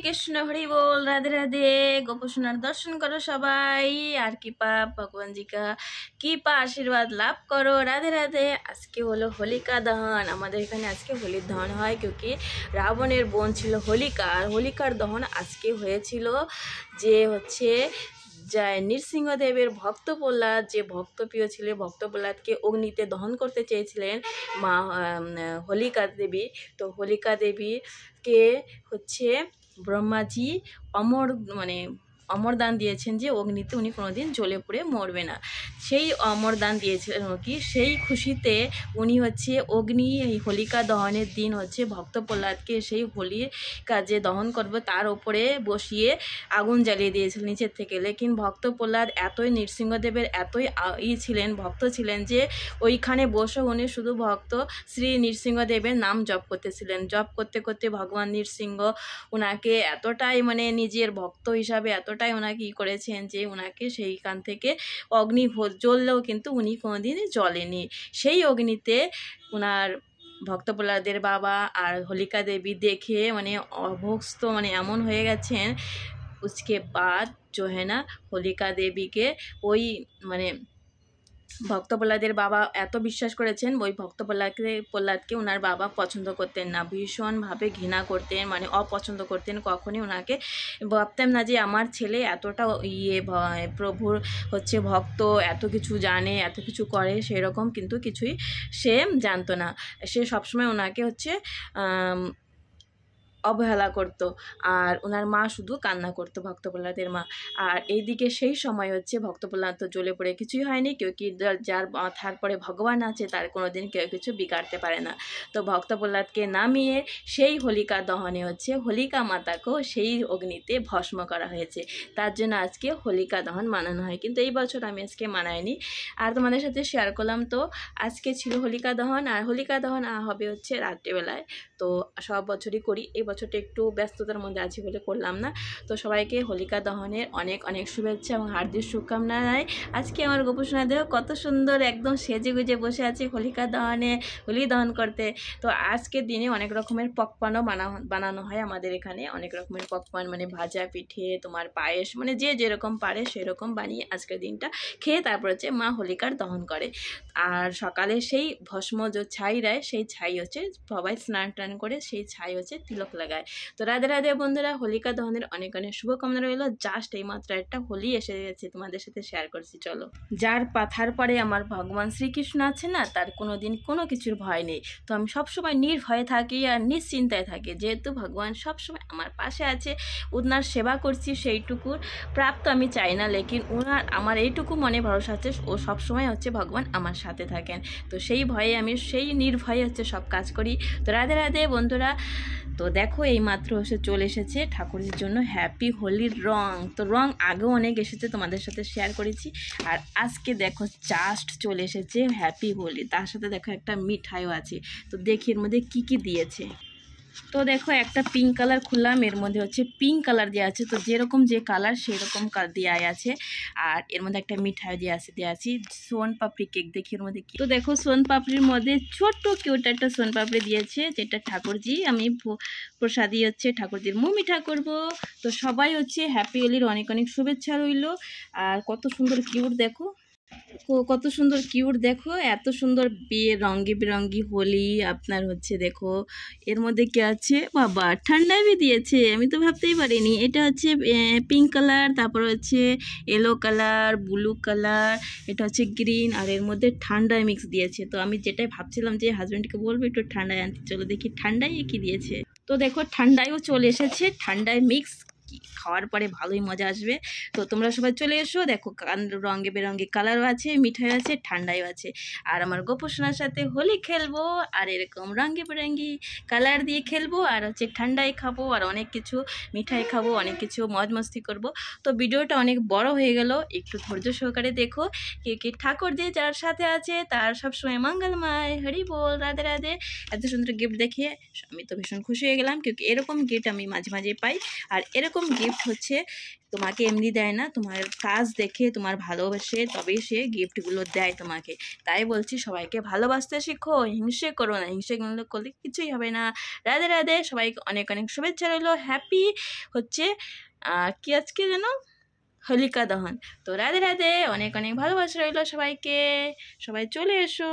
কৃষ্ণ हरि बोल राधे राधे गोपोषणार दर्शन करो सबाई আর কৃপা ভগবান জি का কৃপা আশীর্বাদ লাভ করো রাধে রাধে। আজকে হলো হোলিকা দহন, আমাদের এখানে আজকে হোলির দহন হয় क्योंकि রাবণের বোন ছিল হোলিকা, আর হোলিকার দহন আজকে হয়েছিল। যে হচ্ছে যায় নৃসিংহদেবের ভক্ত প্রহ্লাদ, যে ভক্তপ্রিয় ছিল, ভক্ত প্রহ্লাদকে অগ্নিতে দহন করতে চেয়েছিলেন মা হোলিকা দেবী। তো হোলিকা দেবীকে হচ্ছে ব্রহ্মাজি অমর দান দিয়েছেন যে অগ্নিতে উনি কোনোদিন জ্বলে পুড়ে মরবে না। সেই অমর দান দিয়েছিলেন কি, সেই খুশিতে উনি হচ্ছে অগ্নি এই হোলিকা দহনের দিন হচ্ছে ভক্ত প্রহ্লাদকে সেই হোলির কাজে দহন করবে তার ওপরে বসিয়ে আগুন জ্বালিয়ে দিয়েছিলেন নিচের থেকে। লেকিন ভক্ত প্রহ্লাদ এতই নৃসিংহদেবের এতই ভক্ত ছিলেন যে ওইখানে বসে উনি শুধু ভক্ত শ্রী নৃসিংহদেবের নাম জপ করতেছিলেন। জপ করতে করতে ভগবান নৃসিংহ ওনাকে এতটাই নিজের ভক্ত হিসাবে এতটাই ওনাকে করেছেন যে ওনাকে সেইখান থেকে অগ্নি জ্বললেও কিন্তু উনি কোনোদিনই জ্বলেনি। সেই অগ্নিতে ওনার ভক্ত প্রহ্লাদের বাবা আর হোলিকা দেবী দেখে অভ্যস্ত এমন হয়ে গেছেন। उसके बाद जो है ना হোলিকা দেবীকে ওই ভক্ত প্রহ্লাদের বাবা এত বিশ্বাস করেছেন, ওই ভক্ত প্রহ্লাদকে ওনার বাবা পছন্দ করতেন না, ভীষণভাবে ঘৃণা করতেন, অপছন্দ করতেন। কখনই ওনাকে ভাবতেন না যে আমার ছেলে এতটা প্রভুর হচ্ছে ভক্ত, এত কিছু জানে, এত কিছু করে, সেরকম কিন্তু কিছুই সে জানতো না। সে সবসময় ওনাকে হচ্ছে অবহেলা করত, আর ওনার মা শুধু কান্না করতো, ভক্ত প্রহ্লাদের মা। আর এইদিকে সেই সময় হচ্ছে ভক্ত প্রহ্লাদ তো জ্বলে পড়ে কিছুই হয়নি, কেউ কি যার মাথার পরে ভগবান আছে তার কোনোদিন কেউ কিছু বিগাড়তে পারে না। তো ভক্ত প্রহ্লাদকে নামিয়ে সেই হোলিকা দহনে হচ্ছে হোলিকা মাতাকেও সেই অগ্নিতে ভস্ম করা হয়েছে। তার জন্য আজকে হোলিকা দহন মানানো হয়, কিন্তু এই বছর আমি আজকে মানাইনি আর তোমাদের সাথে শেয়ার করলাম। তো আজকে ছিল হোলিকা দহন, আর হোলিকা দহন হবে হচ্ছে রাত্রেবেলায়। তো সব বছরই করি, এই বছরটা একটু ব্যস্ততার মধ্যে আছি বলে করলাম না। তো সবাইকে হোলিকা দহনের অনেক অনেক শুভেচ্ছা এবং হার্দিক শুভকামনা জানাই। আজকে আমার গোপোষণা দেহ কত সুন্দর একদম সেজে গুজে বসে আছে হোলিকা দহনে, হোলি দহন করতে। তো আজকের দিনে অনেক রকমের পকওয়ানও বানানো হয় আমাদের এখানে, অনেক রকমের পকওয়ান ভাজা পিঠে, তোমার পায়েস, যে যেরকম পারে সেরকম বানিয়ে আজকের দিনটা খেয়ে তারপর হচ্ছে মা হোলিকার দহন করে। আর সকালে সেই ভস্ম যে ছাই দেয়, সেই ছাই হচ্ছে সবাই স্নান টান করে সেই ছাই হচ্ছে তিলক লাগায়। তো রাধে রাধে বন্ধুরা, হোলিকা দহনের অনেক অনেক শুভকামনা রইল। জাস্ট এইমাত্র একটা হোলি এসে গেছে, তোমাদের সাথে শেয়ার করছি। চলো, যার পাথার পরে আমার ভগবান শ্রীকৃষ্ণ আছে না, তার কোনো দিন কোনো কিছুর ভয় নেই। তো আমি সবসময় নির্ভয়ে থাকি আর নিশ্চিন্তায় থাকি, যেহেতু ভগবান সবসময় আমার পাশে আছে, ওনার সেবা করছি, সেইটুকুর প্রাপ্ত আমি চাই না। লেকিন আমার এইটুকু মনে ভরসা আছে, ও সবসময় হচ্ছে ভগবান আমার সাথে থাকেন। তো সেই ভয়ে আমি সেই নির্ভয়ে হচ্ছে সব কাজ করি। তো রাধে রাধে বন্ধুরা। তো দেখো এই মাত্র চলে এসেছে ঠাকুরের জন্য হ্যাপি হোলির রং। তো রং আগেও অনেক এসেছে, তোমাদের সাথে শেয়ার করেছি। আর আজকে দেখো জাস্ট চলে এসেছে হ্যাপি হোলি, তার সাথে দেখো একটা মিঠাইও আছে। তো দেখি এর মধ্যে কি কি দিয়েছে। তো দেখো একটা পিঙ্ক কালার খুললাম, এর মধ্যে হচ্ছে পিঙ্ক কালার দেওয়া আছে। তো যেরকম যে কালার সেরকম দেওয়া আছে। আর এর মধ্যে একটা মিঠাই দেওয়া আছে সোন পাপড়ি কেক। দেখি এর মধ্যে কি। তো দেখো সোন পাপড়ির মধ্যে ছোট্ট কিউট একটা সোন পাপড়ি দিয়েছে, যেটা ঠাকুরজি আমি প্রসাদী হচ্ছে ঠাকুরজির মুখ মিঠা করবো। তো সবাই হচ্ছে হ্যাপি হোলির অনেক অনেক শুভেচ্ছা রইল। আর কত সুন্দর কিউট দেখো, কত সুন্দর কিউট দেখো, এত সুন্দর রঙে বেরঙ্গি হোলি আপনার হচ্ছে। দেখো এর মধ্যে কি আছে, বাবা ঠান্ডাই দিয়েছে, আমি তো ভাবতেই পারিনি। এটা হচ্ছে পিঙ্ক কালার, তারপর হচ্ছে ইয়েলো কালার, ব্লু কালার, এটা হচ্ছে গ্রিন, আর এর মধ্যে ঠান্ডায় মিক্স দিয়েছে। তো আমি যেটাই ভাবছিলাম যে হাজব্যান্ডকে বলবো একটু ঠান্ডায় আনতে, চলো দেখি ঠান্ডায় কি দিয়েছে। তো দেখো ঠান্ডায়ও চলে এসেছে, ঠান্ডায় মিক্স, খাওয়ার পরে ভালোই মজা আসবে। তো তোমরা সবাই চলে এসো। দেখো রঙে বেরঙ্গে কালারও আছে, মিঠাই আছে, ঠান্ডাইও আছে। আর আমার গোপোষণার সাথে হোলি খেলবো, আর এরকম রঙে বেরঙ্গি কালার দিয়ে খেলবো, আর হচ্ছে ঠান্ডাই খাবো, আর অনেক কিছু মিঠাই খাবো, অনেক কিছু মজ মস্তি করবো। তো ভিডিওটা অনেক বড় হয়ে গেল, একটু ধৈর্য সহকারে দেখো। কে ঠাকুর দিয়ে যার সাথে আছে তার সবসময় মঙ্গলময়, হরি বল, রাধে রাধে। এত সুন্দর গিফট দেখিয়ে আমি তো ভীষণ খুশি হয়ে গেলাম, কিন্তু এরকম গিফট আমি মাঝে মাঝে পাই, আর এরকম এরকম গিফট হচ্ছে তোমাকে এমনি দেয় না, তোমার কাজ দেখে, তোমার ভালোবাসে তবেই সে গিফটগুলো দেয় তোমাকে। তাই বলছি সবাইকে ভালোবাসতে শিখো, হিংসে করো না, হিংসে করলে কিছুই হবে না। রাধে রাধে, সবাইকে অনেক অনেক শুভেচ্ছা রইলো। হ্যাপি হচ্ছে কি আজকে যেন হোলিকা দহন। তো রাধে রাধে, অনেক অনেক ভালোবাসা রইলো সবাইকে, সবাই চলে এসো।